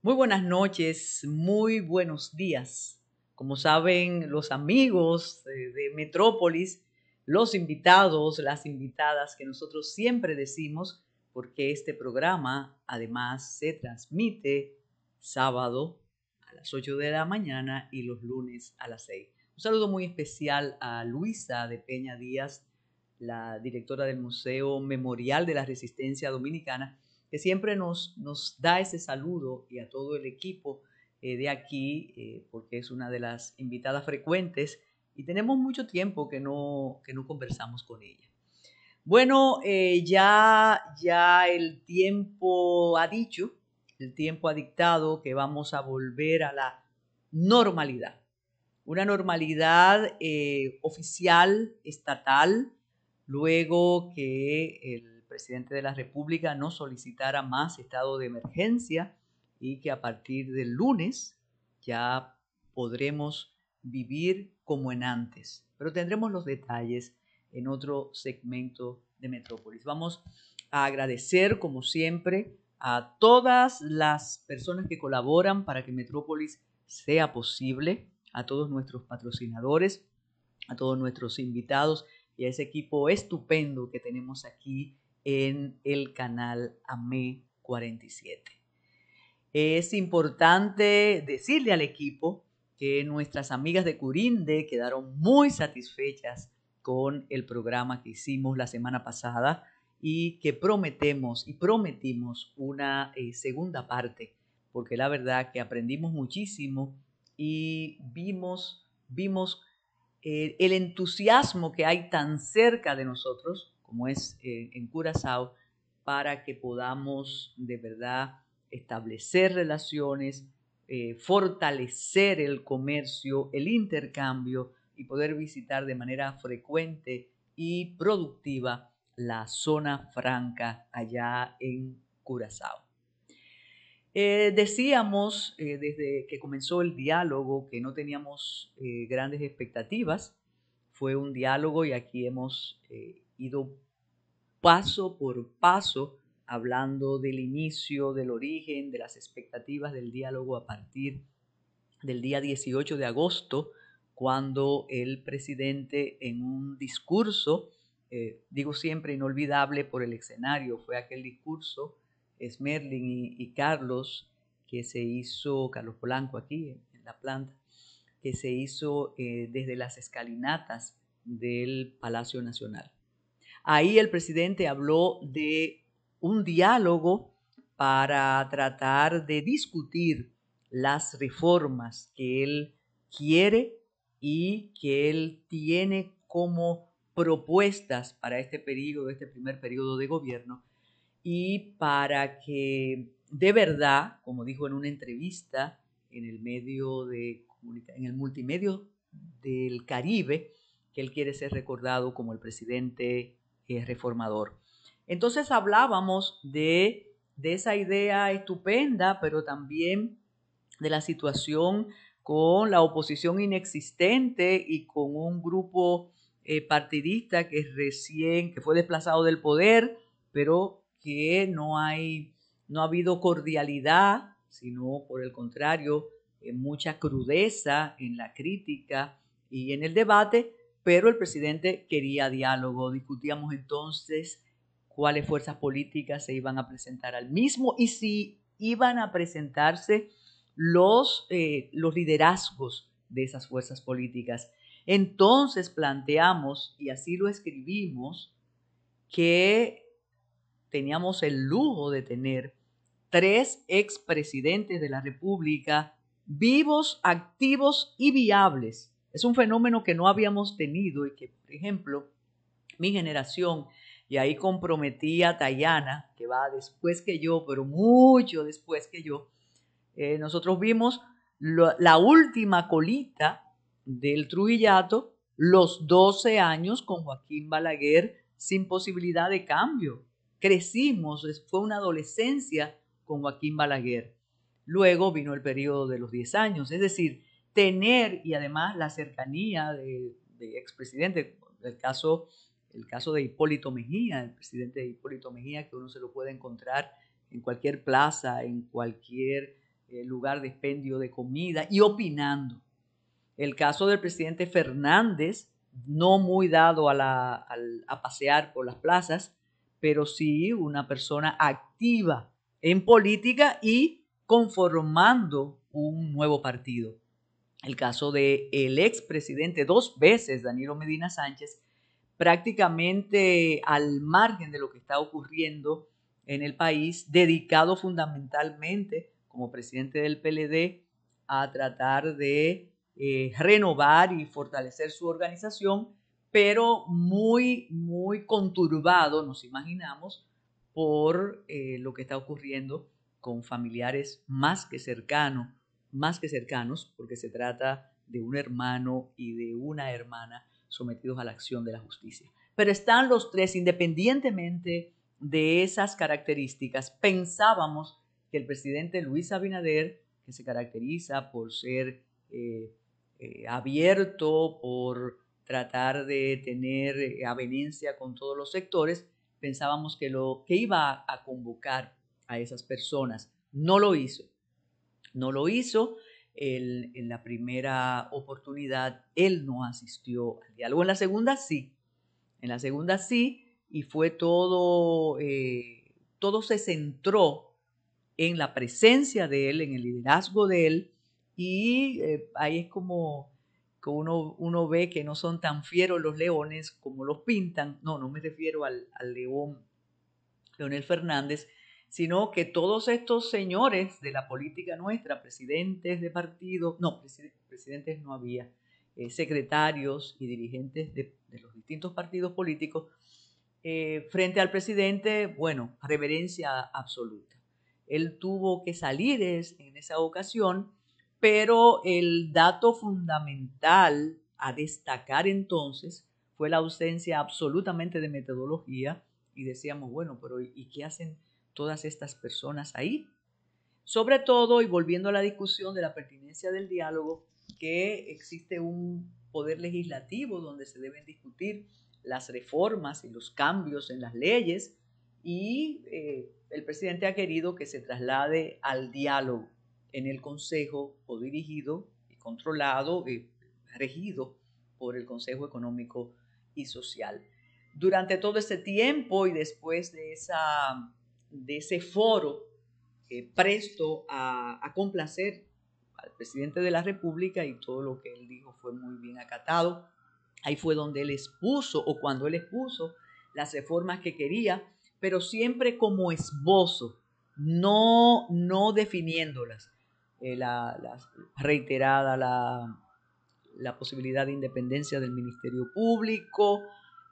Muy buenas noches, muy buenos días. Como saben los amigos de Metrópolis, los invitados, las invitadas que nosotros siempre decimos, porque este programa además se transmite sábado a las 8 de la mañana y los lunes a las 6. Un saludo muy especial a Luisa de Peña Díaz, la directora del Museo Memorial de la Resistencia Dominicana, que siempre nos da ese saludo, y a todo el equipo de aquí, porque es una de las invitadas frecuentes y tenemos mucho tiempo que no conversamos con ella. Bueno, ya el tiempo ha dicho, el tiempo ha dictado que vamos a volver a la normalidad, una normalidad oficial, estatal, luego que el presidente de la República no solicitara más estado de emergencia y que a partir del lunes ya podremos vivir como en antes. Pero tendremos los detalles en otro segmento de Metrópolis. Vamos a agradecer, como siempre, a todas las personas que colaboran para que Metrópolis sea posible, a todos nuestros patrocinadores, a todos nuestros invitados y a ese equipo estupendo que tenemos aquí en el canal AME 47. Es importante decirle al equipo que nuestras amigas de Curinde quedaron muy satisfechas con el programa que hicimos la semana pasada y que prometimos una segunda parte, porque la verdad que aprendimos muchísimo y vimos el entusiasmo que hay tan cerca de nosotros, como es en Curazao, para que podamos de verdad establecer relaciones, fortalecer el comercio, el intercambio y poder visitar de manera frecuente y productiva la zona franca allá en Curazao. Decíamos desde que comenzó el diálogo que no teníamos grandes expectativas. Fue un diálogo y aquí hemos ido paso por paso hablando del inicio, del origen, de las expectativas del diálogo a partir del día 18 de agosto, cuando el presidente en un discurso, digo siempre inolvidable por el escenario, fue aquel discurso, Smerling y Carlos, que se hizo, Carlos Polanco aquí en la planta, que se hizo desde las escalinatas del Palacio Nacional. Ahí el presidente habló de un diálogo para tratar de discutir las reformas que él quiere y que él tiene como propuestas para este periodo, este primer periodo de gobierno, y para que de verdad, como dijo en una entrevista en el medio en el multimedio del Caribe, que él quiere ser recordado como el presidente reformador. Entonces hablábamos de esa idea estupenda, pero también de la situación con la oposición inexistente y con un grupo partidista que fue desplazado del poder, pero que no ha habido cordialidad, sino por el contrario, mucha crudeza en la crítica y en el debate, pero el presidente quería diálogo. Discutíamos entonces cuáles fuerzas políticas se iban a presentar al mismo y si iban a presentarse los liderazgos de esas fuerzas políticas. Entonces planteamos, y así lo escribimos, que teníamos el lujo de tener 3 expresidentes de la República vivos, activos y viables. Es un fenómeno que no habíamos tenido y que, por ejemplo, mi generación, y ahí comprometí a Tayana, que va después que yo, pero mucho después que yo, nosotros vimos la última colita del Trujillato, los 12 años con Joaquín Balaguer sin posibilidad de cambio. Crecimos, fue una adolescencia con Joaquín Balaguer. Luego vino el periodo de los 10 años, es decir, tener y además la cercanía de expresidente, el caso de Hipólito Mejía, el presidente Hipólito Mejía, que uno se lo puede encontrar en cualquier plaza, en cualquier lugar de expendio de comida y opinando. El caso del presidente Fernández, no muy dado a pasear por las plazas, pero sí una persona activa en política y conformando un nuevo partido. El caso del expresidente 2 veces, Danilo Medina Sánchez, prácticamente al margen de lo que está ocurriendo en el país, dedicado fundamentalmente como presidente del PLD a tratar de renovar y fortalecer su organización, pero muy, muy conturbado, nos imaginamos, por lo que está ocurriendo con familiares más que cercanos, porque se trata de un hermano y de una hermana sometidos a la acción de la justicia. Pero están los tres, independientemente de esas características. Pensábamos que el presidente Luis Abinader, que se caracteriza por ser abierto, por tratar de tener avenencia con todos los sectores, pensábamos que iba a convocar a esas personas. No lo hizo. No lo hizo. En la primera oportunidad él no asistió al diálogo. En la segunda sí. En la segunda sí, y fue todo se centró en la presencia de él, en el liderazgo de él, y ahí es como que uno ve que no son tan fieros los leones como los pintan. No me refiero al león Leonel Fernández, sino que todos estos señores de la política nuestra, presidentes de partidos, presidentes no había, secretarios y dirigentes de los distintos partidos políticos, frente al presidente, bueno, reverencia absoluta. Él tuvo que salir en esa ocasión, pero el dato fundamental a destacar entonces fue la ausencia absolutamente de metodología, y decíamos, bueno, pero ¿y qué hacen todas estas personas ahí? Sobre todo, y volviendo a la discusión de la pertinencia del diálogo, que existe un poder legislativo donde se deben discutir las reformas y los cambios en las leyes, y el presidente ha querido que se traslade al diálogo en el Consejo, o dirigido y controlado, regido por el Consejo Económico y Social. Durante todo ese tiempo y después de ese foro presto a complacer al presidente de la República, y todo lo que él dijo fue muy bien acatado. Ahí fue donde él expuso, o cuando él expuso, las reformas que quería, pero siempre como esbozo, no definiéndolas. Reiterada la posibilidad de independencia del Ministerio Público,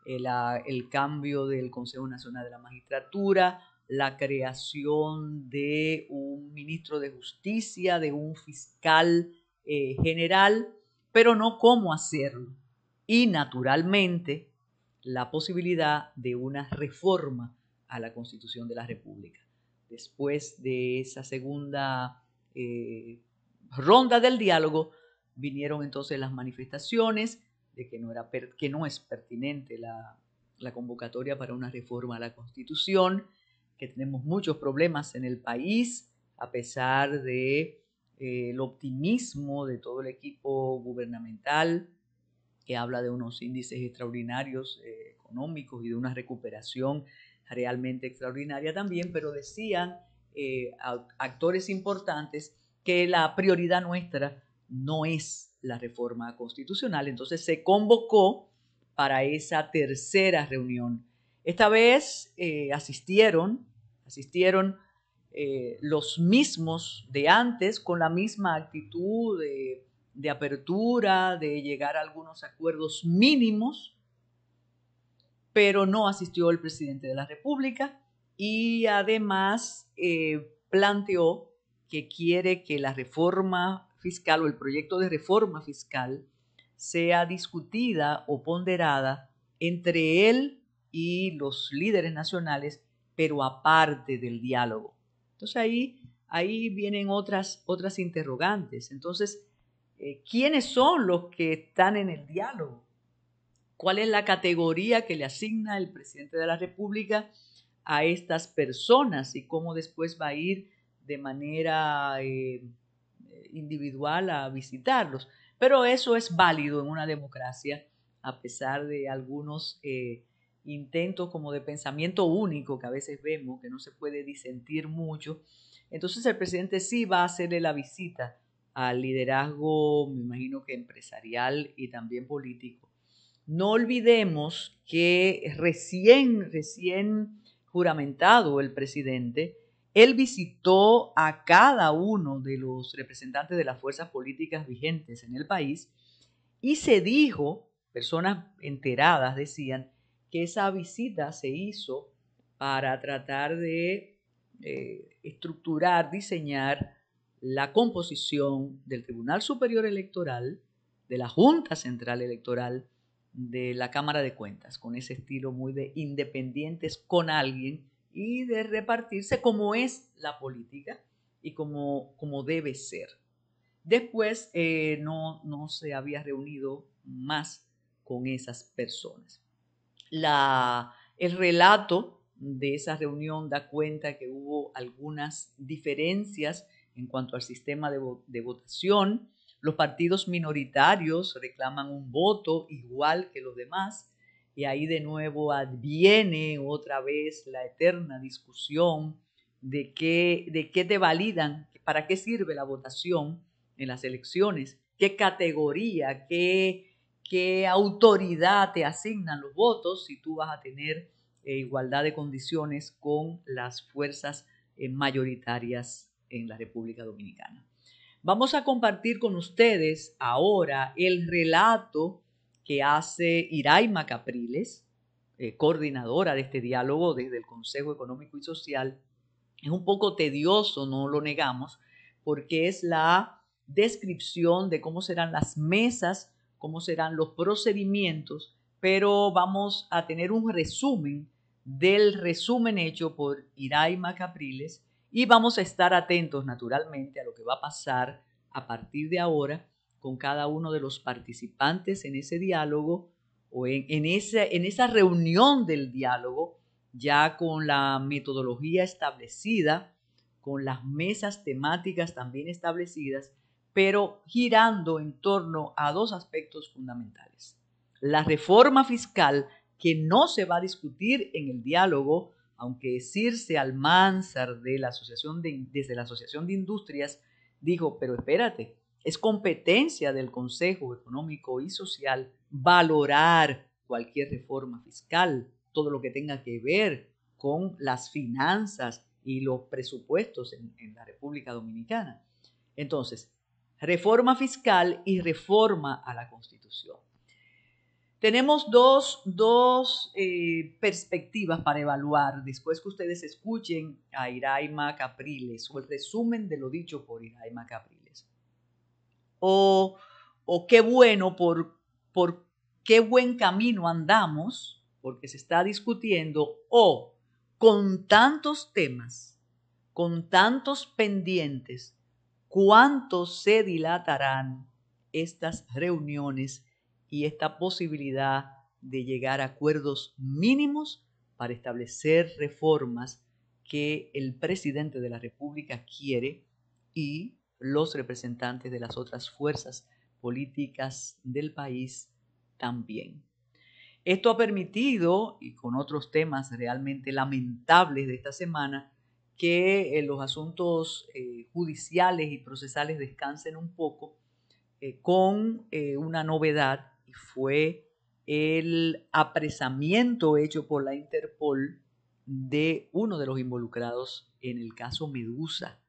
el cambio del Consejo Nacional de la Magistratura, la creación de un ministro de Justicia, de un fiscal general, pero no cómo hacerlo. Y naturalmente la posibilidad de una reforma a la Constitución de la República. Después de esa segunda ronda del diálogo, vinieron entonces las manifestaciones de que no es pertinente la convocatoria para una reforma a la Constitución, que tenemos muchos problemas en el país, a pesar de el optimismo de todo el equipo gubernamental, que habla de unos índices extraordinarios económicos y de una recuperación realmente extraordinaria también, pero decían actores importantes que la prioridad nuestra no es la reforma constitucional. Entonces se convocó para esa tercera reunión. Esta vez asistieron los mismos de antes, con la misma actitud de apertura, de llegar a algunos acuerdos mínimos, pero no asistió el presidente de la República, y además planteó que quiere que la reforma fiscal o el proyecto de reforma fiscal sea discutida o ponderada entre él y los líderes nacionales, pero aparte del diálogo. Entonces ahí vienen otras interrogantes. Entonces, ¿quiénes son los que están en el diálogo? ¿Cuál es la categoría que le asigna el presidente de la República a estas personas, y cómo después va a ir de manera individual a visitarlos. Pero eso es válido en una democracia, a pesar de algunos intentos como de pensamiento único que a veces vemos, que no se puede disentir mucho. Entonces el presidente sí va a hacerle la visita al liderazgo, me imagino que empresarial y también político. No olvidemos que recién juramentado el presidente, él visitó a cada uno de los representantes de las fuerzas políticas vigentes en el país y se dijo, personas enteradas decían, que esa visita se hizo para tratar de estructurar, diseñar la composición del Tribunal Superior Electoral, de la Junta Central Electoral, de la Cámara de Cuentas, con ese estilo muy de independientes con alguien y de repartirse como es la política y como debe ser. Después no se había reunido más con esas personas. El relato de esa reunión da cuenta que hubo algunas diferencias en cuanto al sistema de votación. Los partidos minoritarios reclaman un voto igual que los demás y ahí de nuevo adviene otra vez la eterna discusión de qué te validan, para qué sirve la votación en las elecciones, qué categoría, qué autoridad te asignan los votos si tú vas a tener igualdad de condiciones con las fuerzas mayoritarias en la República Dominicana. Vamos a compartir con ustedes ahora el relato que hace Iraima Capriles, coordinadora de este diálogo desde el Consejo Económico y Social. Es un poco tedioso, no lo negamos, porque es la descripción de cómo serán las mesas, cómo serán los procedimientos, pero vamos a tener un resumen del resumen hecho por Iraima Capriles y vamos a estar atentos naturalmente a lo que va a pasar a partir de ahora con cada uno de los participantes en ese diálogo o en esa reunión del diálogo, ya con la metodología establecida, con las mesas temáticas también establecidas, pero girando en torno a dos aspectos fundamentales. La reforma fiscal, que no se va a discutir en el diálogo, aunque Circe Almanzar desde la Asociación de Industrias dijo, pero espérate, es competencia del Consejo Económico y Social valorar cualquier reforma fiscal, todo lo que tenga que ver con las finanzas y los presupuestos en la República Dominicana. Entonces, reforma fiscal y reforma a la Constitución. Tenemos dos perspectivas para evaluar después que ustedes escuchen a Iraima Capriles o el resumen de lo dicho por Iraima Capriles. O qué bueno, por qué buen camino andamos, porque se está discutiendo, o con tantos temas, con tantos pendientes, cuánto se dilatarán estas reuniones y esta posibilidad de llegar a acuerdos mínimos para establecer reformas que el presidente de la República quiere y los representantes de las otras fuerzas políticas del país también. Esto ha permitido, y con otros temas realmente lamentables de esta semana, que los asuntos judiciales y procesales descansen un poco con una novedad, y fue el apresamiento hecho por la Interpol de uno de los involucrados en el caso Medusa,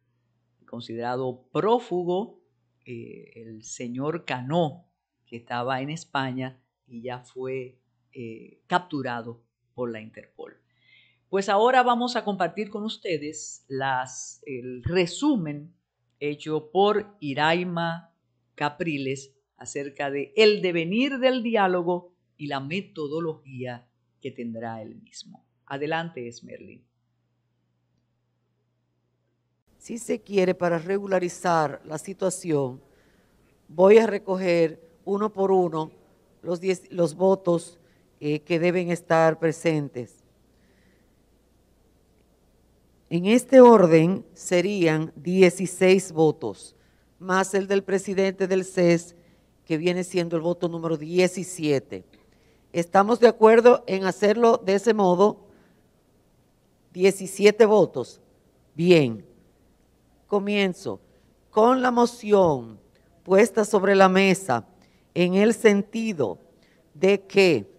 considerado prófugo, el señor Cano, que estaba en España y ya fue capturado por la Interpol. Pues ahora vamos a compartir con ustedes el resumen hecho por Iraima Capriles acerca de el devenir del diálogo y la metodología que tendrá el mismo. Adelante, Esmerlin. Si se quiere, para regularizar la situación, voy a recoger uno por uno los votos que deben estar presentes. En este orden serían 16 votos, más el del presidente del CES, que viene siendo el voto número 17. ¿Estamos de acuerdo en hacerlo de ese modo? 17 votos. Bien. Comienzo con la moción puesta sobre la mesa en el sentido de que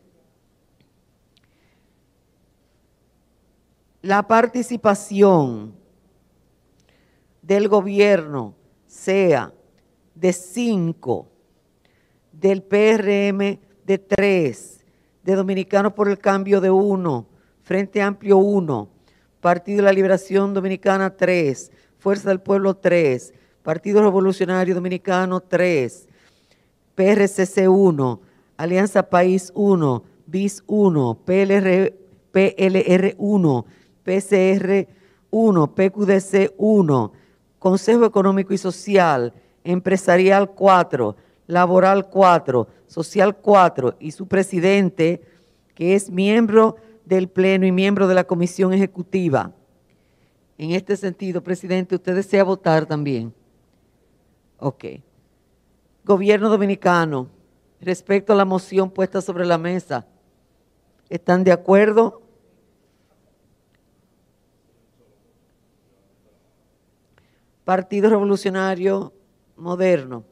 la participación del gobierno sea de 5, del PRM de 3, de Dominicanos por el Cambio de 1, Frente Amplio 1, Partido de la Liberación Dominicana 3, Fuerza del Pueblo 3, Partido Revolucionario Dominicano 3, PRCC 1, Alianza País 1, BIS 1, PLR 1, PCR 1, PQDC 1, Consejo Económico y Social, Empresarial 4, Laboral 4, Social 4 y su presidente, que es miembro del Pleno y miembro de la Comisión Ejecutiva. En este sentido, presidente, ¿usted desea votar también? Ok. Gobierno dominicano, respecto a la moción puesta sobre la mesa, ¿están de acuerdo? Partido Revolucionario Moderno.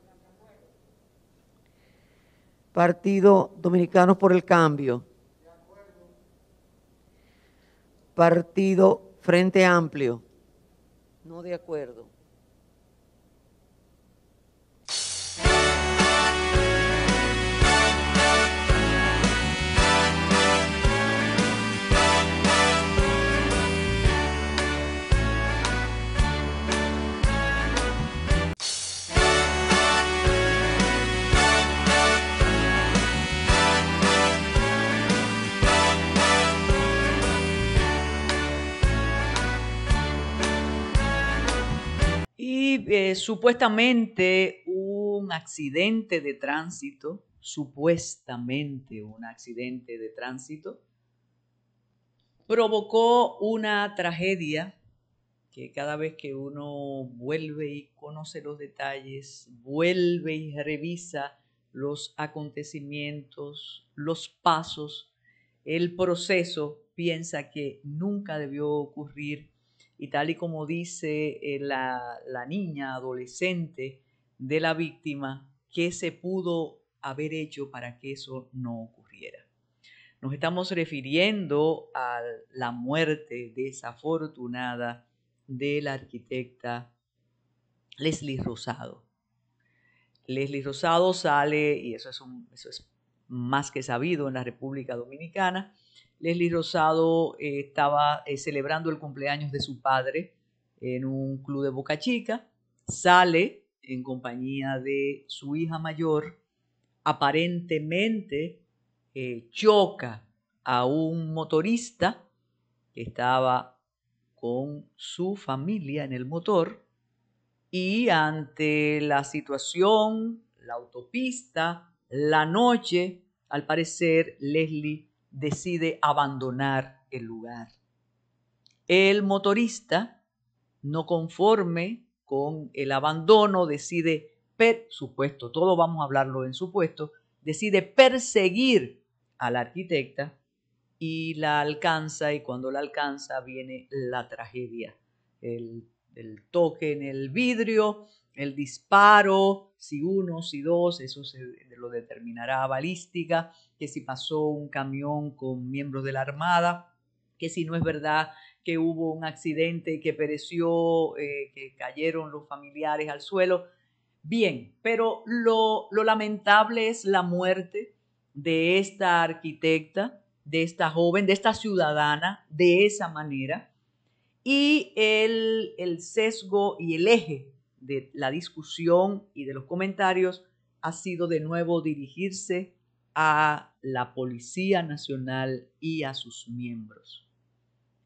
Partido Dominicano por el Cambio. Partido Frente Amplio. No de acuerdo. Y supuestamente un accidente de tránsito, provocó una tragedia que cada vez que uno vuelve y conoce los detalles, vuelve y revisa los acontecimientos, los pasos, el proceso, piensa que nunca debió ocurrir. Y tal y como dice la niña adolescente de la víctima, ¿qué se pudo haber hecho para que eso no ocurriera? Nos estamos refiriendo a la muerte desafortunada de la arquitecta Leslie Rosado. Leslie Rosado sale, y eso es más que sabido en la República Dominicana. Leslie Rosado estaba celebrando el cumpleaños de su padre en un club de Boca Chica, sale en compañía de su hija mayor, aparentemente choca a un motorista que estaba con su familia en el motor, y ante la situación, la autopista, la noche, al parecer Leslie decide abandonar el lugar. El motorista, no conforme con el abandono, decide, supuesto, todo vamos a hablarlo en supuesto, decide perseguir a la arquitecta y la alcanza, y cuando la alcanza viene la tragedia. El toque en el vidrio, el disparo, si uno, si dos, eso lo determinará balística, que si pasó un camión con miembros de la Armada, que si no es verdad que hubo un accidente y que pereció, que cayeron los familiares al suelo. Bien, pero lo lamentable es la muerte de esta arquitecta, de esta joven, de esta ciudadana, de esa manera. Y el sesgo y el eje de la discusión y de los comentarios ha sido de nuevo dirigirse a la Policía Nacional y a sus miembros.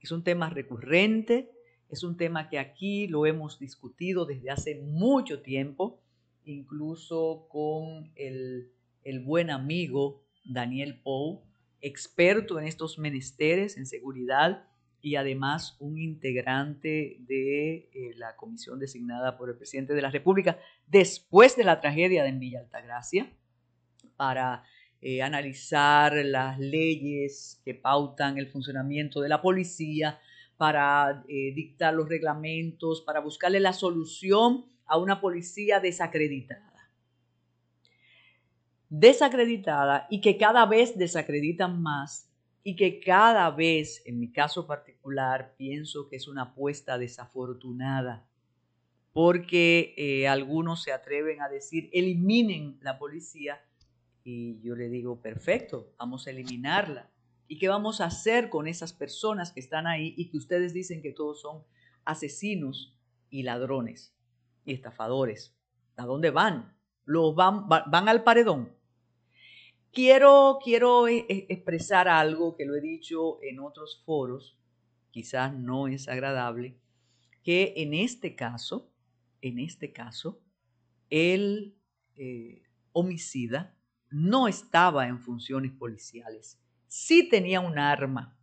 Es un tema recurrente, es un tema que aquí lo hemos discutido desde hace mucho tiempo, incluso con el buen amigo Daniel Pou, experto en estos menesteres, en seguridad, y además un integrante de la comisión designada por el presidente de la República después de la tragedia de Villa Altagracia para analizar las leyes que pautan el funcionamiento de la policía, para dictar los reglamentos, para buscarle la solución a una policía desacreditada. Desacreditada y que cada vez desacreditan más y que cada vez, en mi caso particular, pienso que es una apuesta desafortunada porque algunos se atreven a decir eliminen la policía y yo le digo perfecto, vamos a eliminarla. ¿Y qué vamos a hacer con esas personas que están ahí y que ustedes dicen que todos son asesinos y ladrones y estafadores? ¿A dónde van? ¿Van al paredón? Quiero expresar algo que lo he dicho en otros foros, quizás no es agradable, que en este caso, el homicida no estaba en funciones policiales. Sí tenía un arma.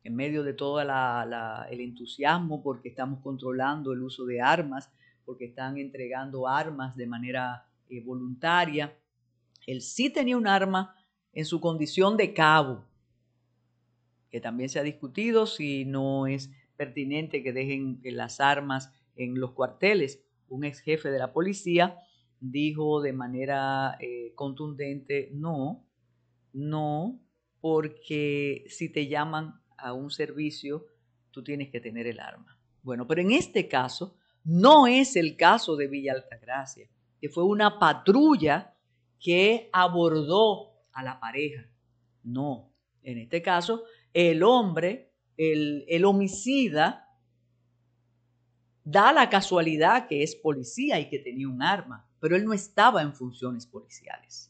En medio de todo el entusiasmo porque estamos controlando el uso de armas, porque están entregando armas de manera voluntaria, él sí tenía un arma en su condición de cabo, que también se ha discutido si no es pertinente que dejen las armas en los cuarteles. Un ex jefe de la policía dijo de manera contundente, no, porque si te llaman a un servicio, tú tienes que tener el arma. Bueno, pero en este caso, no es el caso de Villa Altagracia, que fue una patrulla que abordó a la pareja. No, en este caso, el hombre, el homicida, da la casualidad que es policía y que tenía un arma, pero él no estaba en funciones policiales.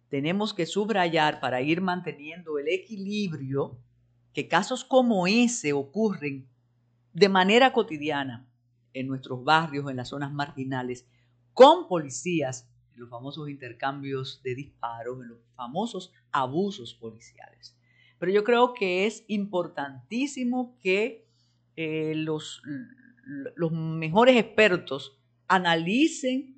Tenemos que subrayar para ir manteniendo el equilibrio que casos como ese ocurren de manera cotidiana en nuestros barrios, en las zonas marginales, con policías, en los famosos intercambios de disparos, en los famosos abusos policiales. Pero yo creo que es importantísimo que los mejores expertos analicen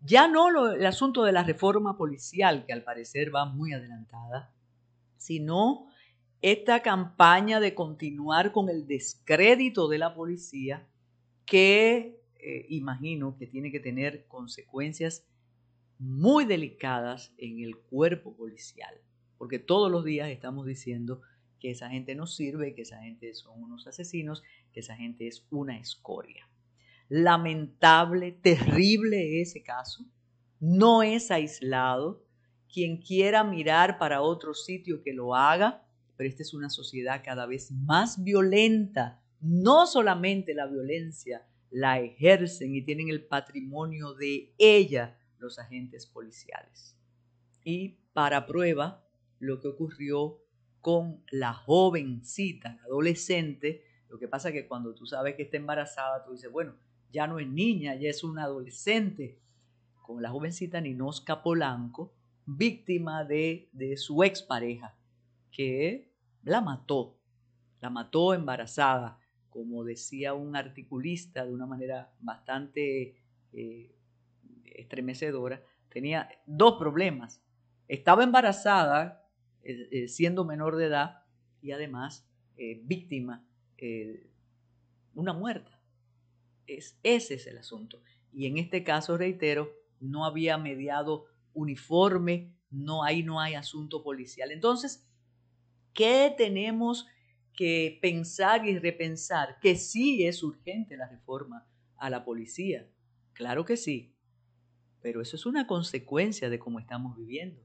ya no el asunto de la reforma policial, que al parecer va muy adelantada, sino esta campaña de continuar con el descrédito de la policía que imagino que tiene que tener consecuencias muy delicadas en el cuerpo policial, porque todos los días estamos diciendo que esa gente no sirve, que esa gente son unos asesinos, que esa gente es una escoria. Lamentable, terrible ese caso, no es aislado. Quien quiera mirar para otro sitio que lo haga, pero esta es una sociedad cada vez más violenta. No solamente la violencia la ejercen y tienen el patrimonio de ella los agentes policiales. Y para prueba, lo que ocurrió con la jovencita, la adolescente, lo que pasa es que cuando tú sabes que está embarazada, tú dices, bueno, ya no es niña, ya es una adolescente, con la jovencita Ninosca Polanco, víctima de su expareja, que la mató embarazada, como decía un articulista de una manera bastante estremecedora. Tenía dos problemas: estaba embarazada, siendo menor de edad, y además víctima, una muerta. Ese es el asunto. Y en este caso, reitero, no había mediado uniforme, ahí no hay asunto policial. Entonces, ¿qué tenemos que pensar y repensar? Que sí es urgente la reforma a la policía. Claro que sí, pero eso es una consecuencia de cómo estamos viviendo,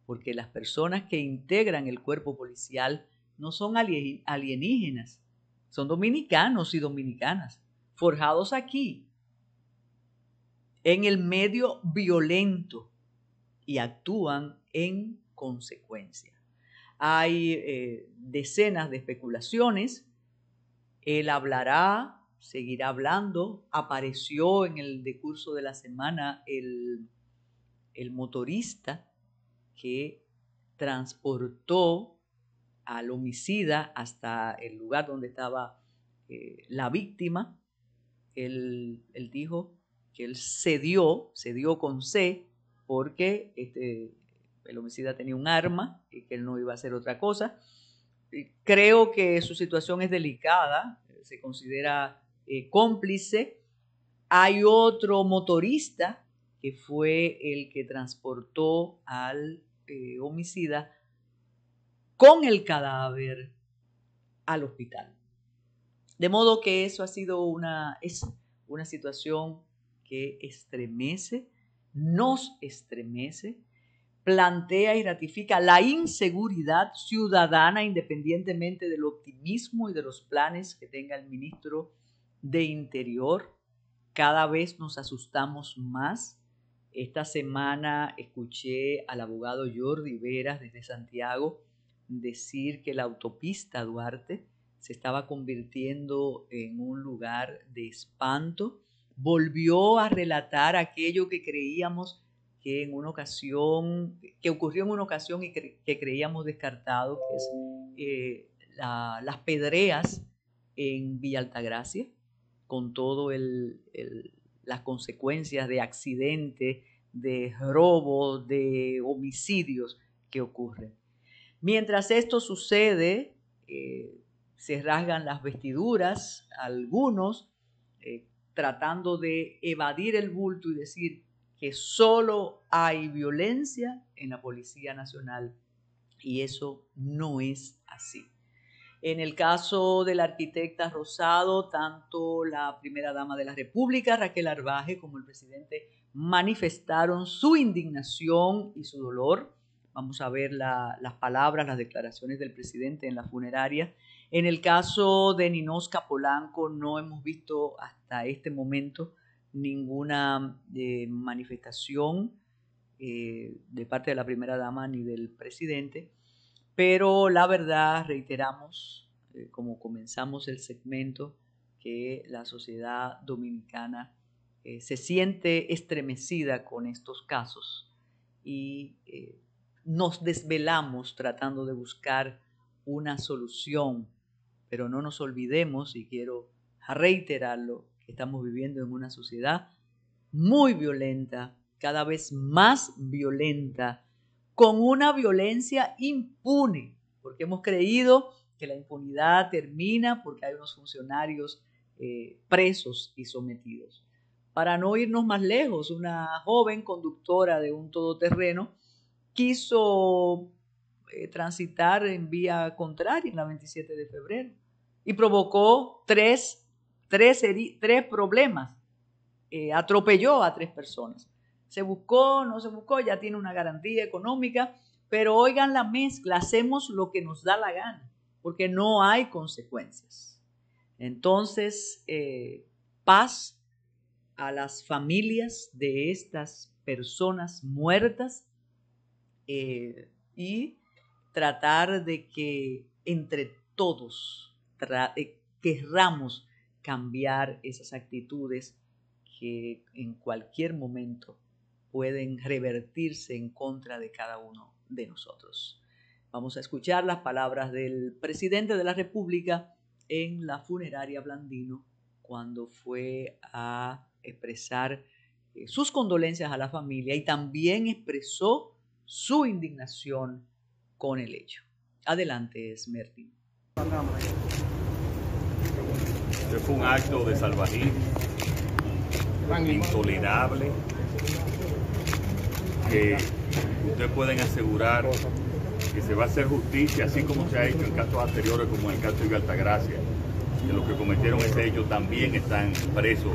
porque las personas que integran el cuerpo policial no son alienígenas, son dominicanos y dominicanas, forjados aquí, en el medio violento, y actúan en consecuencia. Hay decenas de especulaciones. Él hablará, seguirá hablando. Apareció en el decurso de la semana el motorista que transportó al homicida hasta el lugar donde estaba la víctima. Él dijo que él cedió con C, porque el homicida tenía un arma y que él no iba a hacer otra cosa. Creo que su situación es delicada, se considera cómplice. Hay otro motorista que fue el que transportó al homicida con el cadáver al hospital. De modo que eso ha sido es una situación que nos estremece, plantea y ratifica la inseguridad ciudadana, independientemente del optimismo y de los planes que tenga el ministro de Interior. Cada vez nos asustamos más. Esta semana escuché al abogado Jordi Veras desde Santiago decir que la autopista Duarte se estaba convirtiendo en un lugar de espanto. Volvió a relatar aquello que creíamos que ocurrió en una ocasión y que creíamos descartado, que es las pedreas en Villa Altagracia, con todo las consecuencias de accidentes, de robos, de homicidios que ocurren. Mientras esto sucede, se rasgan las vestiduras algunos, tratando de evadir el bulto y decir que solo hay violencia en la Policía Nacional, y eso no es así. En el caso de la arquitecta Rosado, tanto la primera dama de la República, Raquel Arbaje, como el presidente manifestaron su indignación y su dolor. Vamos a ver las palabras, las declaraciones del presidente en la funeraria. En el caso de Ninosca Polanco, no hemos visto hasta este momento ninguna manifestación de parte de la primera dama ni del presidente, pero la verdad, reiteramos, como comenzamos el segmento, que la sociedad dominicana se siente estremecida con estos casos y nos desvelamos tratando de buscar una solución, pero no nos olvidemos, y quiero reiterarlo, que estamos viviendo en una sociedad muy violenta, cada vez más violenta, con una violencia impune, porque hemos creído que la impunidad termina porque hay unos funcionarios presos y sometidos. Para no irnos más lejos, una joven conductora de un todoterreno quiso transitar en vía contraria en la 27 de febrero y provocó tres problemas. Atropelló a 3 personas. Se buscó, no se buscó, ya tiene una garantía económica, pero oigan la mezcla, hacemos lo que nos da la gana, porque no hay consecuencias. Entonces, paz a las familias de estas personas muertas, y tratar de que entre todos querramos cambiar esas actitudes que en cualquier momento pueden revertirse en contra de cada uno de nosotros. Vamos a escuchar las palabras del presidente de la República en la funeraria Blandino cuando fue a expresar sus condolencias a la familia y también expresó su indignación con el hecho. Adelante, Esmertin. Este fue un acto de salvajismo intolerable, que ustedes pueden asegurar que se va a hacer justicia, así como se ha hecho en casos anteriores, como en el caso de Altagracia, que los que cometieron ese hecho también están presos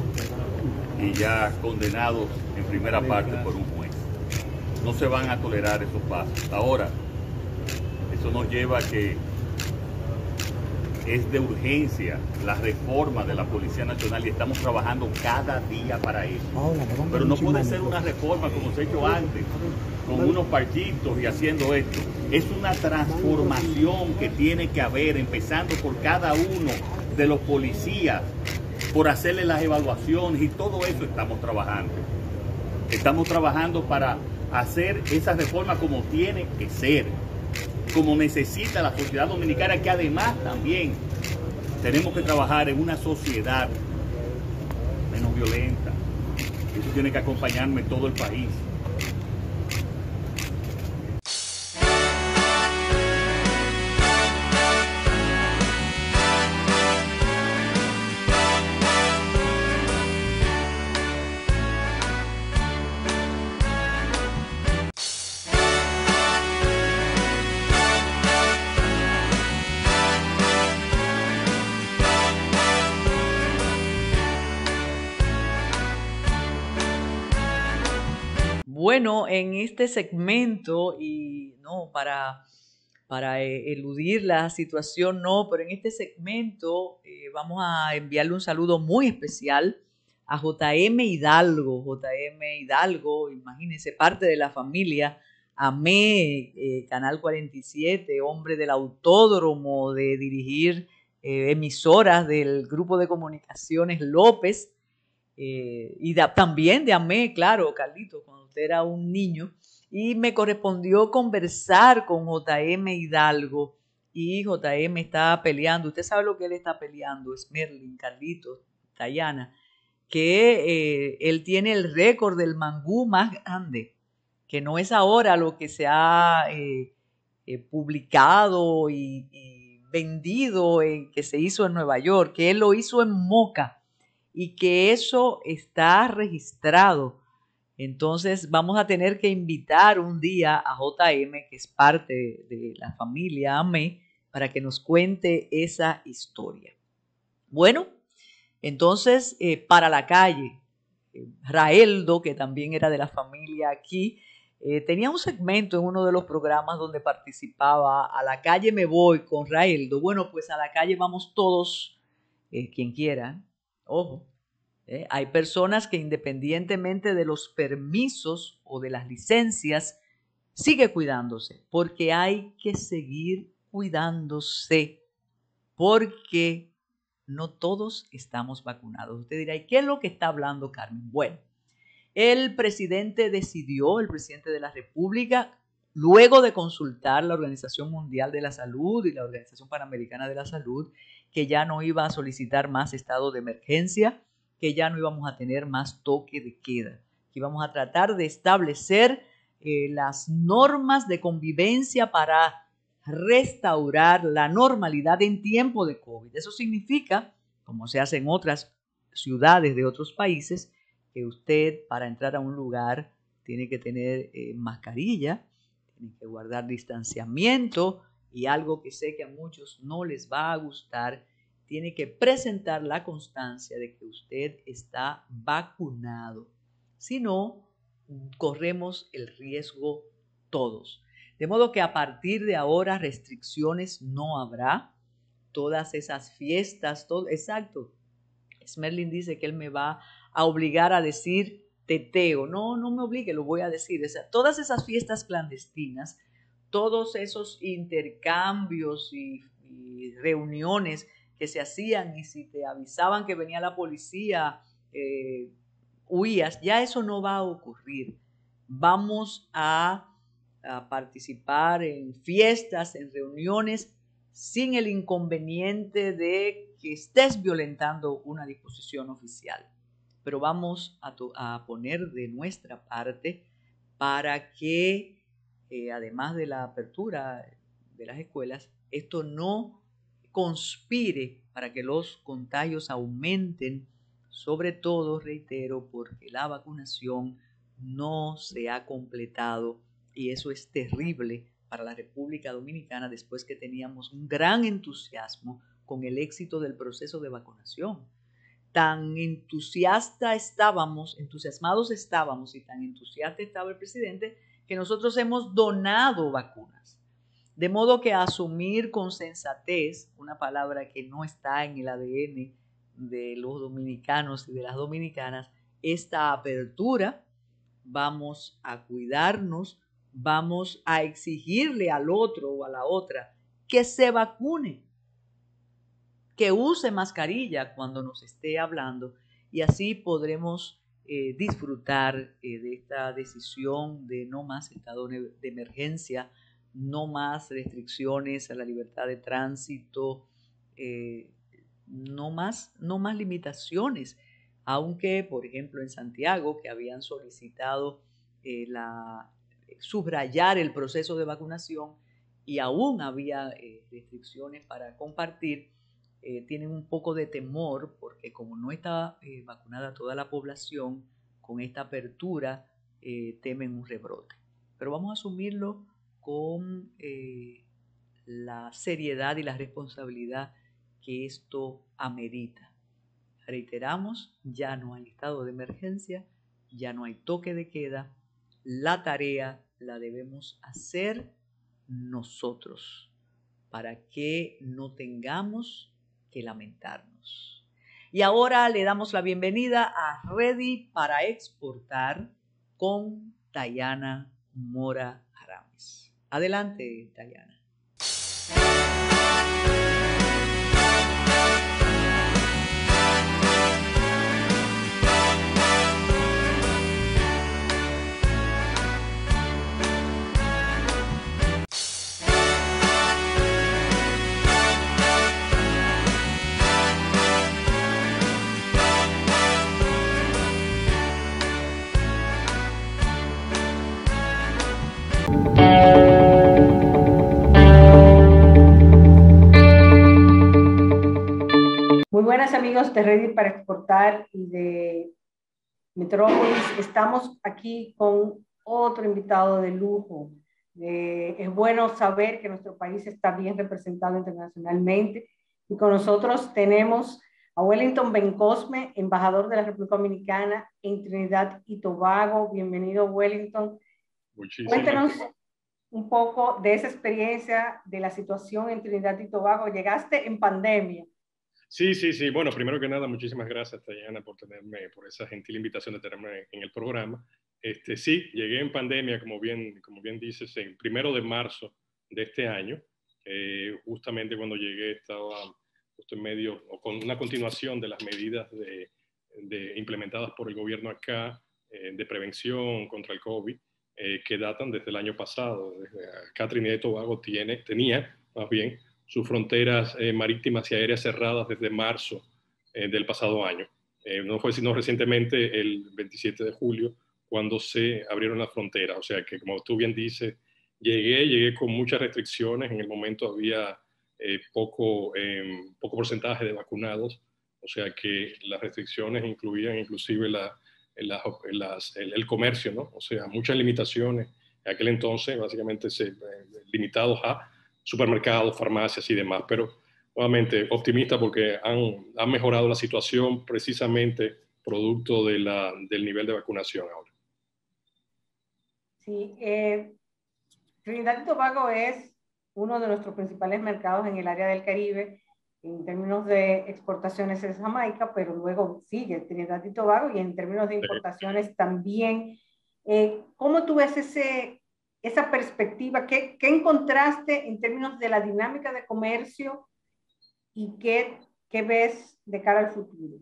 y ya condenados en primera parte por un juez. No se van a tolerar esos pasos. Ahora, eso nos lleva a que es de urgencia la reforma de la Policía Nacional y estamos trabajando cada día para eso. Pero no puede ser una reforma como se ha hecho antes, con unos parchitos y haciendo esto. Es una transformación que tiene que haber, empezando por cada uno de los policías, por hacerle las evaluaciones y todo eso estamos trabajando. Estamos trabajando para hacer esa reforma como tiene que ser. como necesita la sociedad dominicana, que además también tenemos que trabajar en una sociedad menos violenta. Eso tiene que acompañarme todo el país. Bueno, en este segmento, y no para eludir la situación, no, pero en este segmento vamos a enviarle un saludo muy especial a JM Hidalgo. JM Hidalgo, imagínense, parte de la familia AME, Canal 47, hombre del autódromo, de dirigir emisoras del grupo de comunicaciones López. Y también de AME, claro, Carlito, cuando usted era un niño, y me correspondió conversar con JM Hidalgo, y JM está peleando, usted sabe lo que él está peleando, es Merlin, Carlito, Dayana, que él tiene el récord del mangú más grande, que no es ahora lo que se ha publicado y vendido, que se hizo en Nueva York, que él lo hizo en Moca, y que eso está registrado. Entonces vamos a tener que invitar un día a JM, que es parte de la familia AME, para que nos cuente esa historia. Bueno, entonces para la calle, Raeldo, que también era de la familia aquí, tenía un segmento en uno de los programas donde participaba. A la calle me voy con Raeldo. Bueno, pues a la calle vamos todos, quien quiera. Ojo, hay personas que independientemente de los permisos o de las licencias, sigue cuidándose, porque hay que seguir cuidándose, porque no todos estamos vacunados. Usted dirá, ¿y qué es lo que está hablando Carmen? Bueno, el presidente de la República, luego de consultar la Organización Mundial de la Salud y la Organización Panamericana de la Salud, que ya no iba a solicitar más estado de emergencia, que ya no íbamos a tener más toque de queda, que íbamos a tratar de establecer las normas de convivencia para restaurar la normalidad en tiempo de COVID. Eso significa, como se hace en otras ciudades de otros países, que usted para entrar a un lugar tiene que tener mascarilla, tiene que guardar distanciamiento, y algo que sé que a muchos no les va a gustar, tiene que presentar la constancia de que usted está vacunado. Si no, corremos el riesgo todos. De modo que a partir de ahora restricciones no habrá. Todas esas fiestas, todo, exacto. Smerlin dice que él me va a obligar a decir teteo. No, no me obligue, lo voy a decir. O sea, todas esas fiestas clandestinas, todos esos intercambios y reuniones que se hacían, y si te avisaban que venía la policía, huías, ya eso no va a ocurrir. Vamos a participar en fiestas, en reuniones, sin el inconveniente de que estés violentando una disposición oficial. Pero vamos a poner de nuestra parte para que, además de la apertura de las escuelas, esto no conspire para que los contagios aumenten, sobre todo, reitero, porque la vacunación no se ha completado, y eso es terrible para la República Dominicana después que teníamos un gran entusiasmo con el éxito del proceso de vacunación. Tan entusiasmados estábamos y tan entusiasta estaba el presidente que nosotros hemos donado vacunas. De modo que asumir con sensatez, una palabra que no está en el ADN de los dominicanos y de las dominicanas, esta apertura, vamos a cuidarnos, vamos a exigirle al otro o a la otra que se vacune, que use mascarilla cuando nos esté hablando, y así podremos disfrutar de esta decisión de no más estado de emergencia no más restricciones a la libertad de tránsito, no más limitaciones, aunque, por ejemplo, en Santiago, que habían solicitado subrayar el proceso de vacunación y aún había restricciones para compartir, tienen un poco de temor porque como no está vacunada toda la población, con esta apertura temen un rebrote. Pero vamos a asumirlo con la seriedad y la responsabilidad que esto amerita. Reiteramos, ya no hay estado de emergencia, ya no hay toque de queda, la tarea la debemos hacer nosotros para que no tengamos que lamentarnos. Y ahora le damos la bienvenida a Ready para Exportar con Dayana Mora Aramis. Adelante, Dayana. Muy buenas amigos de Ready para Exportar y de Metrópolis. Estamos aquí con otro invitado de lujo. Es bueno saber que nuestro país está bien representado internacionalmente y con nosotros tenemos a Wellington Bencosme, embajador de la República Dominicana en Trinidad y Tobago. Bienvenido, Wellington. Muchísimas Cuéntanos un poco de esa experiencia, de la situación en Trinidad y Tobago. Llegaste en pandemia. Sí. Bueno, primero que nada, muchísimas gracias, Dayana, por esa gentil invitación de tenerme en el programa. Sí, llegué en pandemia, como bien dices, el 1 de marzo de este año. Justamente cuando llegué estaba justo en medio, o con una continuación de las medidas implementadas por el gobierno acá, de prevención contra el COVID, que datan desde el año pasado. Acá Trinidad y Tobago tenía, más bien, sus fronteras marítimas y aéreas cerradas desde marzo del pasado año. No fue sino recientemente, el 27 de julio, cuando se abrieron las fronteras. O sea que, como tú bien dices, llegué con muchas restricciones. En el momento había poco porcentaje de vacunados. O sea que las restricciones incluían inclusive el comercio, ¿no? O sea, muchas limitaciones. En aquel entonces, básicamente, limitados a supermercados, farmacias y demás, pero nuevamente optimista porque han mejorado la situación precisamente producto del nivel de vacunación ahora. Sí, Trinidad y Tobago es uno de nuestros principales mercados en el área del Caribe en términos de exportaciones es Jamaica, pero luego sigue Trinidad y Tobago y en términos de importaciones también. ¿Cómo tú ves esa perspectiva? ¿Qué encontraste en términos de la dinámica de comercio y qué ves de cara al futuro?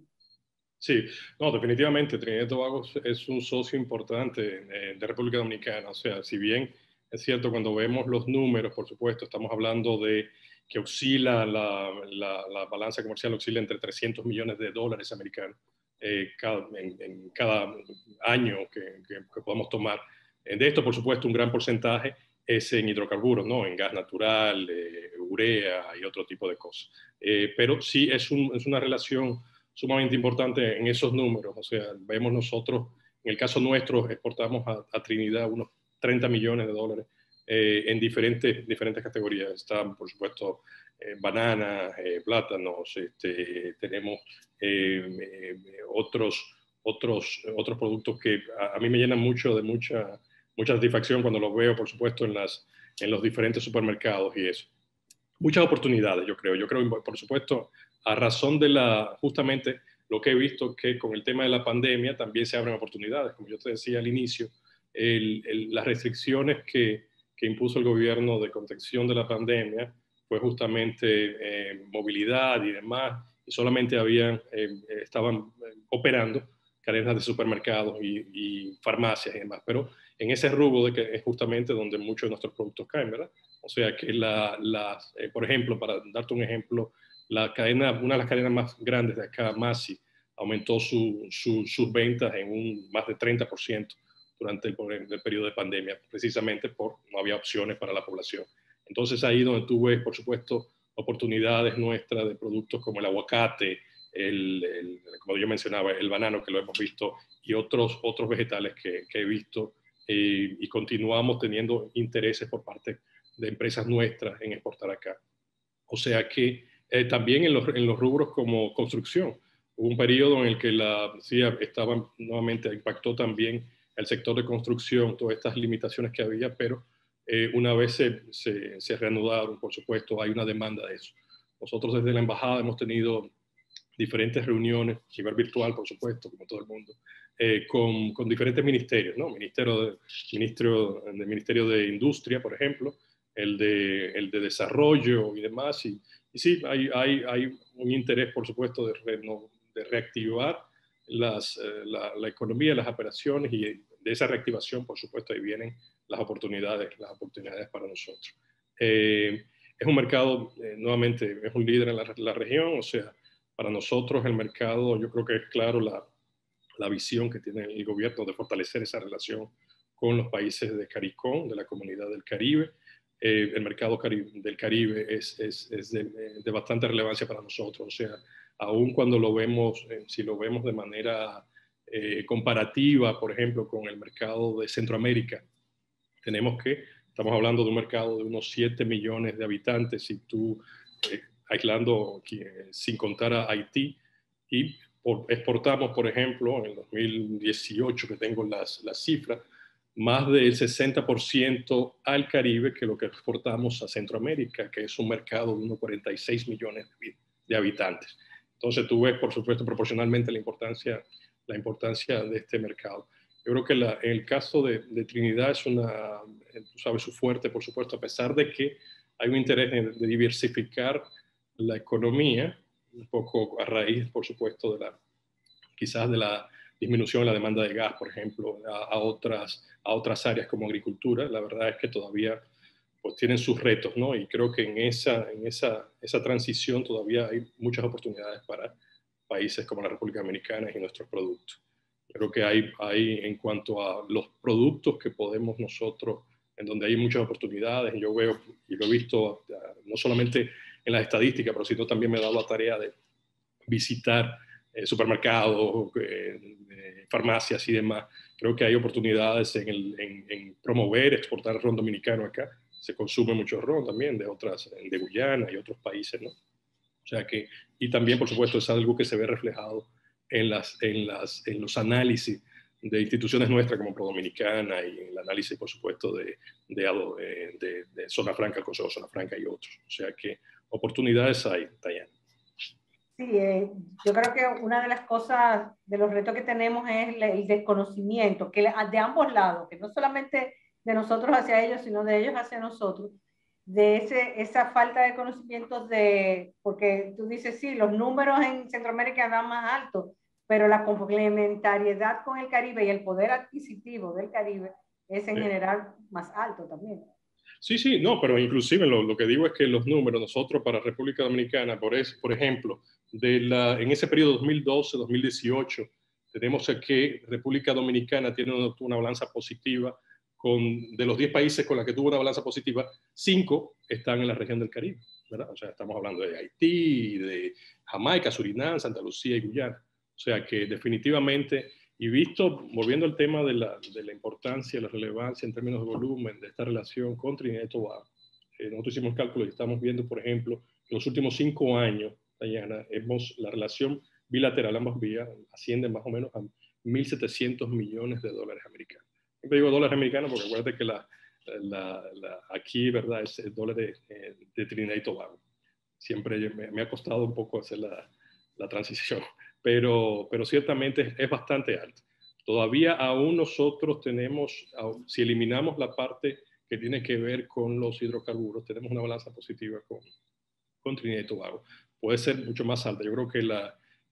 Sí, no, definitivamente Trinidad y Tobago es un socio importante de República Dominicana. O sea, si bien es cierto, cuando vemos los números, por supuesto, estamos hablando de que oscila la balanza comercial oscila entre 300 millones de dólares americanos en cada año que podamos tomar. De esto, por supuesto, un gran porcentaje es en hidrocarburos, ¿no? En gas natural, urea y otro tipo de cosas. Pero sí es una relación sumamente importante en esos números. O sea, vemos nosotros, en el caso nuestro, exportamos a Trinidad unos 30 millones de dólares en diferentes categorías. Están, por supuesto, bananas, plátanos, tenemos otros productos que a mí me llenan mucho de mucha satisfacción cuando los veo, por supuesto, en los diferentes supermercados y eso. Muchas oportunidades, yo creo. Yo creo, por supuesto, a razón de justamente lo que he visto, que con el tema de la pandemia también se abren oportunidades. Como yo te decía al inicio, las restricciones que impuso el gobierno de contención de la pandemia fue justamente movilidad y demás, y solamente estaban operando cadenas de supermercados y farmacias y demás, pero en ese rubro de que es justamente donde muchos de nuestros productos caen, ¿verdad? O sea que por ejemplo, para darte un ejemplo, una de las cadenas más grandes de acá, Massy, aumentó sus ventas en más de 30% durante el periodo de pandemia, precisamente porque no había opciones para la población. Entonces ahí donde tú ves, por supuesto, oportunidades nuestras de productos como el aguacate, como yo mencionaba, el banano, que lo hemos visto, y otros vegetales que he visto, y continuamos teniendo intereses por parte de empresas nuestras en exportar acá. O sea que también en los rubros como construcción, hubo un periodo en el que la CIA nuevamente impactó también el sector de construcción, todas estas limitaciones que había, pero una vez se reanudaron, por supuesto, hay una demanda de eso. Nosotros desde la embajada hemos tenido diferentes reuniones, a nivel virtual, por supuesto, como todo el mundo, con diferentes ministerios, ¿no? Ministerio de Industria, por ejemplo, el de Desarrollo y demás. Y sí, hay un interés, por supuesto, de reactivar la economía, las operaciones, y de esa reactivación, por supuesto, ahí vienen las oportunidades para nosotros. Es un mercado, nuevamente, es un líder en la región, o sea, para nosotros el mercado, yo creo que es claro la visión que tiene el gobierno de fortalecer esa relación con los países de CARICOM, de la Comunidad del Caribe. El mercado del Caribe es de bastante relevancia para nosotros, o sea, aun cuando lo vemos, si lo vemos de manera comparativa, por ejemplo, con el mercado de Centroamérica, estamos hablando de un mercado de unos 7 millones de habitantes, si tú aislando sin contar a Haití, y exportamos, por ejemplo, en el 2018, que tengo las cifras, más del 60% al Caribe que lo que exportamos a Centroamérica, que es un mercado de unos 46 millones de habitantes. Entonces tú ves, por supuesto, proporcionalmente la importancia de este mercado. Yo creo que en el caso de Trinidad tú sabes, su fuerte, por supuesto, a pesar de que hay un interés de diversificar la economía, un poco a raíz, por supuesto, quizás de la disminución de la demanda de gas, por ejemplo, a otras áreas como agricultura. La verdad es que todavía pues, tienen sus retos, ¿no? Y creo que en esa transición todavía hay muchas oportunidades para países como la República Dominicana y nuestros productos. Creo que hay en cuanto a los productos que podemos nosotros, en donde hay muchas oportunidades, yo veo y lo he visto no solamente en las estadísticas, pero sino también me he dado la tarea de visitar supermercados, farmacias y demás. Creo que hay oportunidades en promover, exportar ron dominicano acá. Se consume mucho ron también de Guyana y otros países, ¿no? O sea que, y también, por supuesto, es algo que se ve reflejado en los análisis de instituciones nuestras como ProDominicana y en el análisis, por supuesto, de Zona Franca, el Consejo de Zona Franca y otros. O sea que oportunidades hay, Dayana. Sí, yo creo que una de las cosas, de los retos que tenemos es el desconocimiento, que de ambos lados, que no solamente de nosotros hacia ellos, sino de ellos hacia nosotros, de esa falta de conocimientos porque tú dices, sí, los números en Centroamérica van más altos, pero la complementariedad con el Caribe y el poder adquisitivo del Caribe es en general más alto también. Sí, no, pero inclusive lo que digo es que los números, nosotros para República Dominicana, por ejemplo, en ese periodo 2012-2018, tenemos que República Dominicana tiene una balanza positiva, de los 10 países con los que tuvo una balanza positiva, 5 están en la región del Caribe, ¿verdad? O sea, estamos hablando de Haití, de Jamaica, Surinam, Santa Lucía y Guyana. O sea que definitivamente, y volviendo al tema de la importancia, la relevancia en términos de volumen de esta relación con Trinidad y Tobago, nosotros hicimos cálculos y estamos viendo, por ejemplo, en los últimos 5 años, Dayana, la relación bilateral, ambas vías, asciende más o menos a 1.700 millones de dólares americanos. Siempre digo dólares americanos porque acuérdate que aquí, ¿verdad?, es el dólar de Trinidad y Tobago. Siempre me ha costado un poco hacer la transición, pero ciertamente es bastante alto. Todavía aún nosotros tenemos, si eliminamos la parte que tiene que ver con los hidrocarburos, tenemos una balanza positiva con Trinidad y Tobago. Puede ser mucho más alta. Yo creo que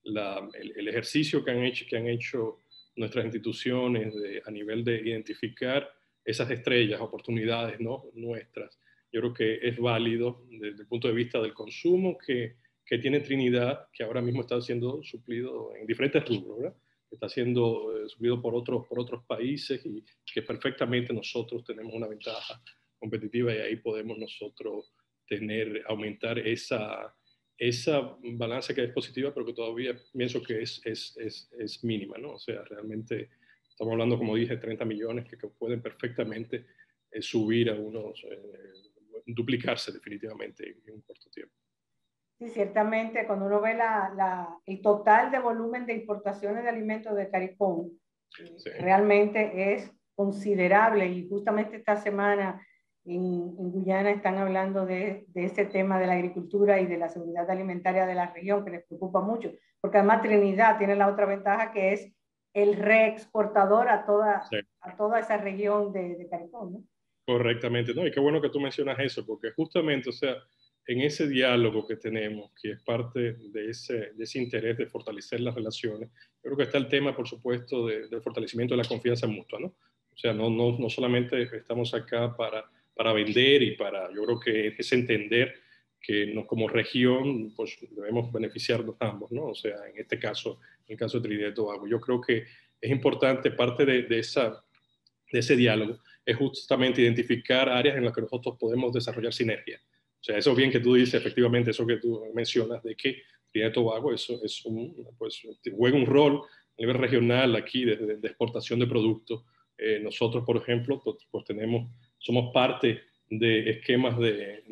el ejercicio que han hecho nuestras instituciones a nivel de identificar esas estrellas, oportunidades, ¿no?, nuestras. Yo creo que es válido desde el punto de vista del consumo que tiene Trinidad, que ahora mismo está siendo suplido en diferentes rubros, ¿verdad? Está siendo suplido por otros países, y que perfectamente nosotros tenemos una ventaja competitiva, y ahí podemos nosotros aumentar esa balanza que es positiva, pero que todavía pienso que es mínima, ¿no? O sea, realmente estamos hablando, como dije, 30 millones que pueden perfectamente subir a duplicarse definitivamente en un corto tiempo. Sí, ciertamente, cuando uno ve el total de volumen de importaciones de alimentos de CARICOM, sí, realmente es considerable, y justamente esta semana en Guyana están hablando de ese tema de la agricultura y de la seguridad alimentaria de la región, que les preocupa mucho, porque además Trinidad tiene la otra ventaja, que es el reexportador a toda esa región de CARICOM, ¿no? Correctamente, ¿no? Y qué bueno que tú mencionas eso, porque justamente, o sea, en ese diálogo que tenemos, que es parte de ese interés de fortalecer las relaciones, yo creo que está el tema, por supuesto, del fortalecimiento de la confianza mutua, ¿no? O sea, no solamente estamos acá para vender y yo creo que es entender que como región, pues debemos beneficiarnos ambos, ¿no? O sea, en este caso, en el caso de Trinidad y Tobago, yo creo que es importante, parte de ese diálogo, es justamente identificar áreas en las que nosotros podemos desarrollar sinergia. O sea, eso bien que tú dices, efectivamente, eso que tú mencionas, de que Trinidad y Tobago pues, juega un rol a nivel regional aquí de exportación de productos. Nosotros, por ejemplo, pues somos parte de esquemas de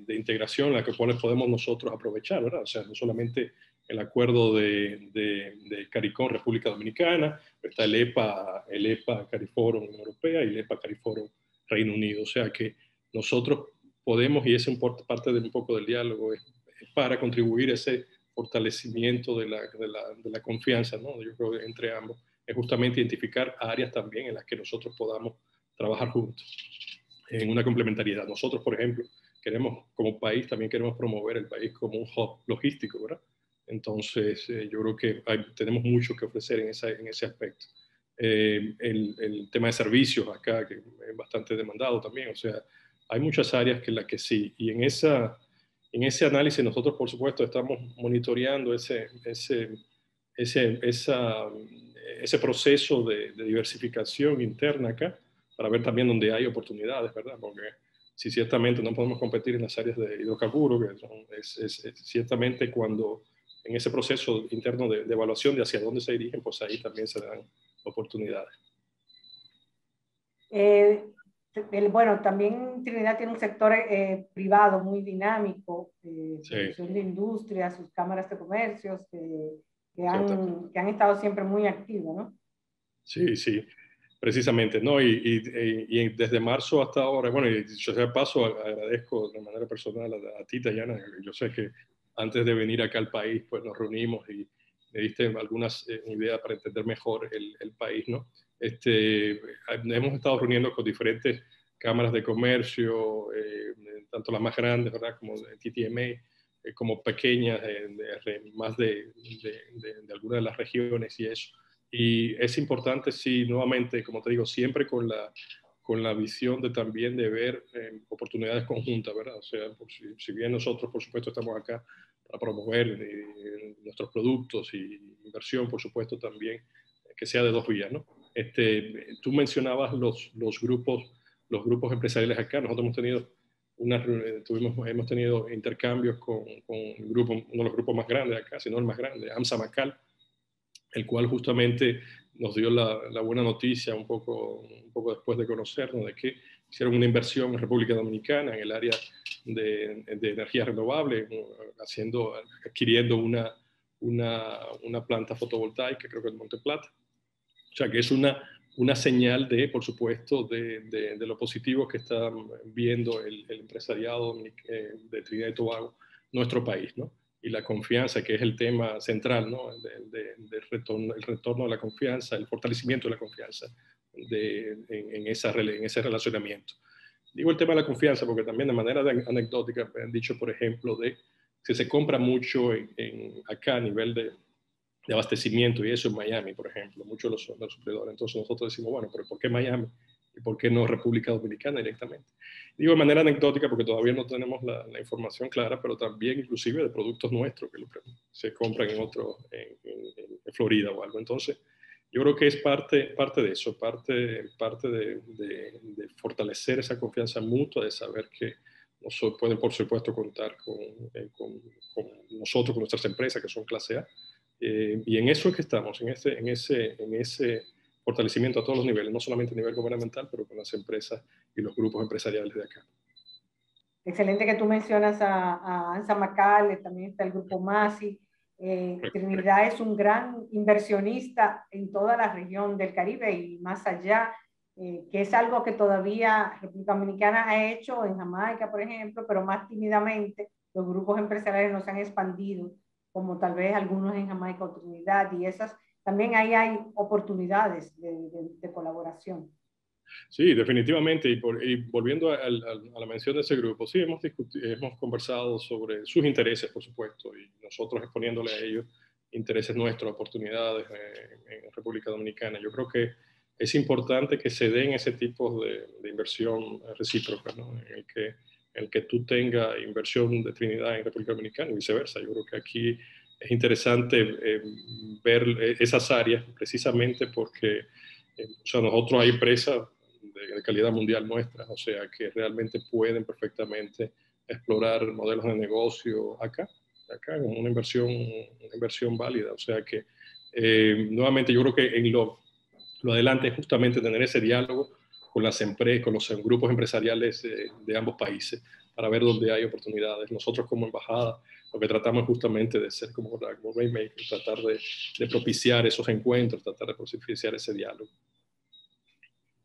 integración en la que podemos nosotros aprovechar, ¿verdad? O sea, no solamente el acuerdo de CARICOM, República Dominicana, está el EPA CARIFORUM Unión Europea y el EPA CARIFORUM Reino Unido. O sea que nosotros podemos, y es parte de un poco del diálogo, es para contribuir a ese fortalecimiento de la confianza, ¿no? Yo creo que entre ambos es justamente identificar áreas también en las que nosotros podamos trabajar juntos en una complementariedad. Nosotros, por ejemplo, como país, también queremos promover el país como un hub logístico, ¿verdad? Entonces, yo creo que tenemos mucho que ofrecer en ese aspecto. El tema de servicios acá, que es bastante demandado también, o sea, hay muchas áreas en las que sí, y en ese análisis nosotros, por supuesto, estamos monitoreando ese proceso de diversificación interna acá, para ver también dónde hay oportunidades, ¿verdad? Porque si ciertamente no podemos competir en las áreas de hidrocarburos, que ciertamente cuando en ese proceso interno de evaluación de hacia dónde se dirigen, pues ahí también se dan oportunidades. Bueno, también Trinidad tiene un sector privado muy dinámico, producción de industria, sus cámaras de comercios, que han estado siempre muy activos, ¿no? Sí, sí, precisamente, ¿no? Y desde marzo hasta ahora, bueno, y dicho sea paso, agradezco de manera personal a ti, Dayana. Yo sé que antes de venir acá al país, pues nos reunimos y me diste algunas ideas para entender mejor el país, ¿no? Hemos estado reuniendo con diferentes cámaras de comercio, tanto las más grandes, ¿verdad?, como de TTMA, como pequeñas, más de algunas de las regiones y eso. Y es importante, sí, nuevamente, como te digo, siempre con la visión también de ver oportunidades conjuntas, ¿verdad? O sea, si bien nosotros, por supuesto, estamos acá para promover nuestros productos y inversión, por supuesto, también que sea de dos vías, ¿no? Tú mencionabas los grupos empresariales acá. Nosotros hemos tenido intercambios con uno de los grupos más grandes acá, si no el más grande, AMSA Macal, el cual justamente nos dio la buena noticia un poco después de conocernos, de que hicieron una inversión en República Dominicana en el área de energía renovable, adquiriendo una planta fotovoltaica, creo que en Monte Plata. O sea que es una señal por supuesto, de lo positivo que está viendo el empresariado de Trinidad y Tobago, nuestro país, ¿no? Y la confianza, que es el tema central, ¿no? El retorno a la confianza, el fortalecimiento de la confianza en ese relacionamiento. Digo el tema de la confianza porque también de manera anecdótica me han dicho, por ejemplo, de que se compra mucho acá a nivel de abastecimiento y eso en Miami, por ejemplo, muchos de los suplidores. Entonces nosotros decimos, bueno, pero ¿por qué Miami? ¿Y por qué no República Dominicana directamente? Digo de manera anecdótica porque todavía no tenemos la información clara, pero también inclusive de productos nuestros que se compran en Florida o algo. Entonces, yo creo que es parte de eso, parte de fortalecer esa confianza mutua, de saber que pueden, por supuesto, contar con nosotros, con nuestras empresas que son clase A. Y en eso es que estamos, en ese fortalecimiento a todos los niveles, no solamente a nivel gubernamental, pero con las empresas y los grupos empresariales de acá. Excelente que tú mencionas a ANSA McAllen, también está el grupo MASI. Trinidad es un gran inversionista en toda la región del Caribe y más allá, que es algo que todavía República Dominicana ha hecho en Jamaica, por ejemplo, pero más tímidamente los grupos empresariales no se han expandido, como tal vez algunos en Jamaica o Trinidad, y esas también ahí hay oportunidades de colaboración. Sí, definitivamente. Y volviendo a la mención de ese grupo, sí, hemos conversado sobre sus intereses, por supuesto, y nosotros exponiéndole a ellos intereses nuestros, oportunidades en República Dominicana. Yo creo que es importante que se den ese tipo de inversión recíproca, ¿no? En el que tú tengas inversión de Trinidad en República Dominicana y viceversa. Yo creo que aquí es interesante ver esas áreas precisamente porque o sea, nosotros hay empresas de calidad mundial nuestras, o sea, que realmente pueden perfectamente explorar modelos de negocio acá con una inversión válida. O sea que, nuevamente, yo creo que en lo adelante es justamente tener ese diálogo con las empresas, con los grupos empresariales de ambos países, para ver dónde hay oportunidades. Nosotros como embajada lo que tratamos es justamente de ser como Rainmaker, tratar de propiciar esos encuentros, tratar de propiciar ese diálogo.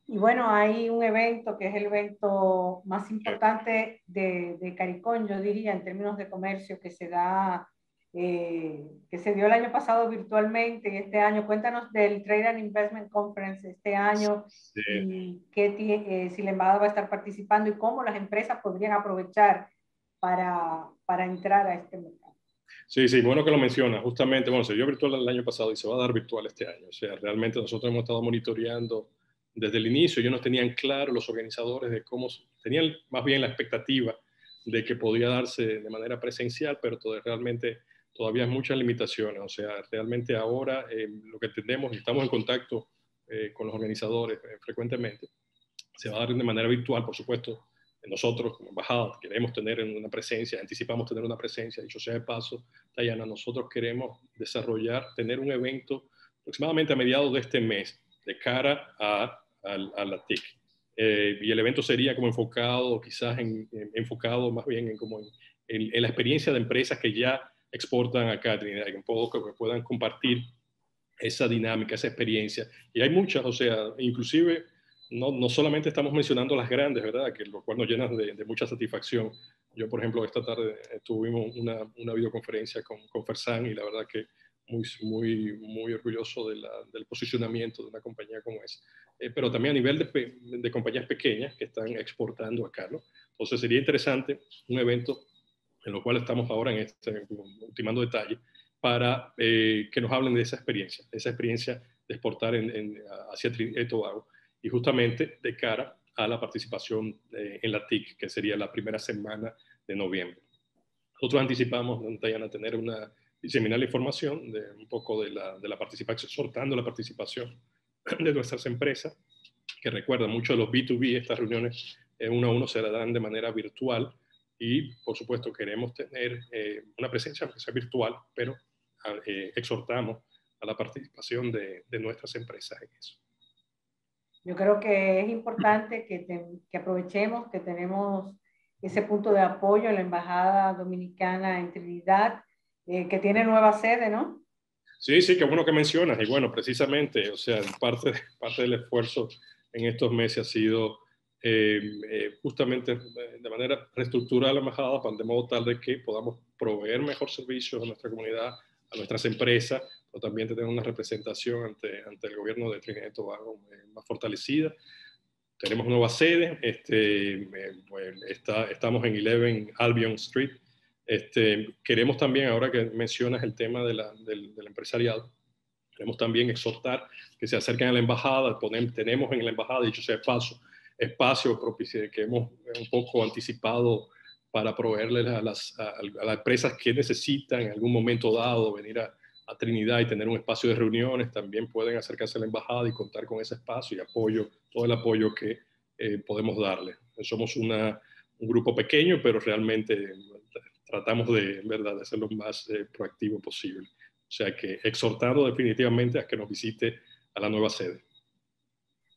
Y bueno, hay un evento que es el evento más importante de CARICOM, yo diría, en términos de comercio, que se dio el año pasado virtualmente y este año. Cuéntanos del Trade and Investment Conference este año Sí. y si la embajada va a estar participando y cómo las empresas podrían aprovechar para entrar a este mercado. Sí, sí, bueno que lo mencionas. Justamente, bueno, se dio virtual el año pasado y se va a dar virtual este año. O sea, realmente nosotros hemos estado monitoreando desde el inicio. Ellos no tenían claro, los organizadores, de cómo, tenían más bien la expectativa de que podía darse de manera presencial, pero realmente todavía hay muchas limitaciones. O sea, realmente ahora lo que entendemos, y estamos en contacto con los organizadores frecuentemente, se va a dar de manera virtual, por supuesto. Nosotros como embajada queremos tener una presencia, anticipamos tener una presencia, dicho sea de paso, Dayana, nosotros queremos tener un evento aproximadamente a mediados de este mes de cara a la TIC. Y el evento sería como enfocado, quizás enfocado más bien en la experiencia de empresas que ya exportan acá a Trinidad, que un poco que puedan compartir esa dinámica, esa experiencia. Y hay muchas, o sea, inclusive no solamente estamos mencionando las grandes, ¿verdad? Que lo cual nos llena de mucha satisfacción. Yo, por ejemplo, esta tarde tuvimos una videoconferencia con Fersan y la verdad que muy orgulloso del posicionamiento de una compañía como esa. Pero también a nivel de compañías pequeñas que están exportando acá, ¿no? Entonces sería interesante un evento en lo cual estamos ahora ultimando detalles para que nos hablen de esa experiencia de exportar hacia Trinidad y Tobago, y justamente de cara a la participación en la TIC, que sería la primera semana de noviembre. Nosotros anticipamos, Dayana, diseminar la información de un poco de la participación, exhortando la participación de nuestras empresas, que recuerda mucho de los B2B, estas reuniones uno a uno se darán de manera virtual, y por supuesto queremos tener una presencia, aunque sea virtual, pero exhortamos a la participación de nuestras empresas en eso. Yo creo que es importante que aprovechemos que tenemos ese punto de apoyo en la Embajada Dominicana en Trinidad, que tiene nueva sede, ¿no? Sí, sí, qué bueno que mencionas. Y bueno, precisamente, o sea, parte del esfuerzo en estos meses ha sido justamente de manera reestructurar la embajada de modo tal de que podamos proveer mejor servicios a nuestra comunidad, a nuestras empresas, pero también tener una representación ante el gobierno de Trinidad y Tobago más fortalecida. Tenemos nueva sede, estamos en 11 Albion Street, Queremos también, ahora que mencionas el tema del empresariado, queremos también exhortar que se acerquen a la embajada. Tenemos en la embajada, dicho sea de paso, espacio que hemos un poco anticipado para proveerles a las empresas que necesitan en algún momento dado venir a Trinidad y tener un espacio de reuniones. También pueden acercarse a la embajada y contar con ese espacio y apoyo, todo el apoyo que podemos darle. Somos un grupo pequeño, pero realmente tratamos de ser lo más proactivo posible. O sea que exhortando definitivamente a que nos visite a la nueva sede.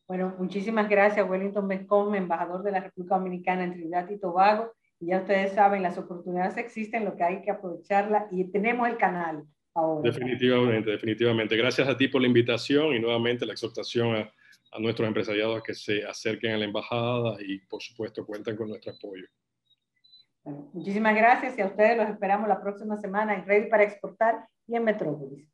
Bueno, muchísimas gracias, Wellington Bencom, embajador de la República Dominicana en Trinidad y Tobago. Y ya ustedes saben, las oportunidades existen, lo que hay que aprovecharla, y tenemos el canal ahora. Definitivamente, definitivamente. Gracias a ti por la invitación y nuevamente la exhortación a nuestros empresariados a que se acerquen a la embajada y, por supuesto, cuentan con nuestro apoyo. Bueno, muchísimas gracias y a ustedes los esperamos la próxima semana en Ready para Exportar y en Metrópolis.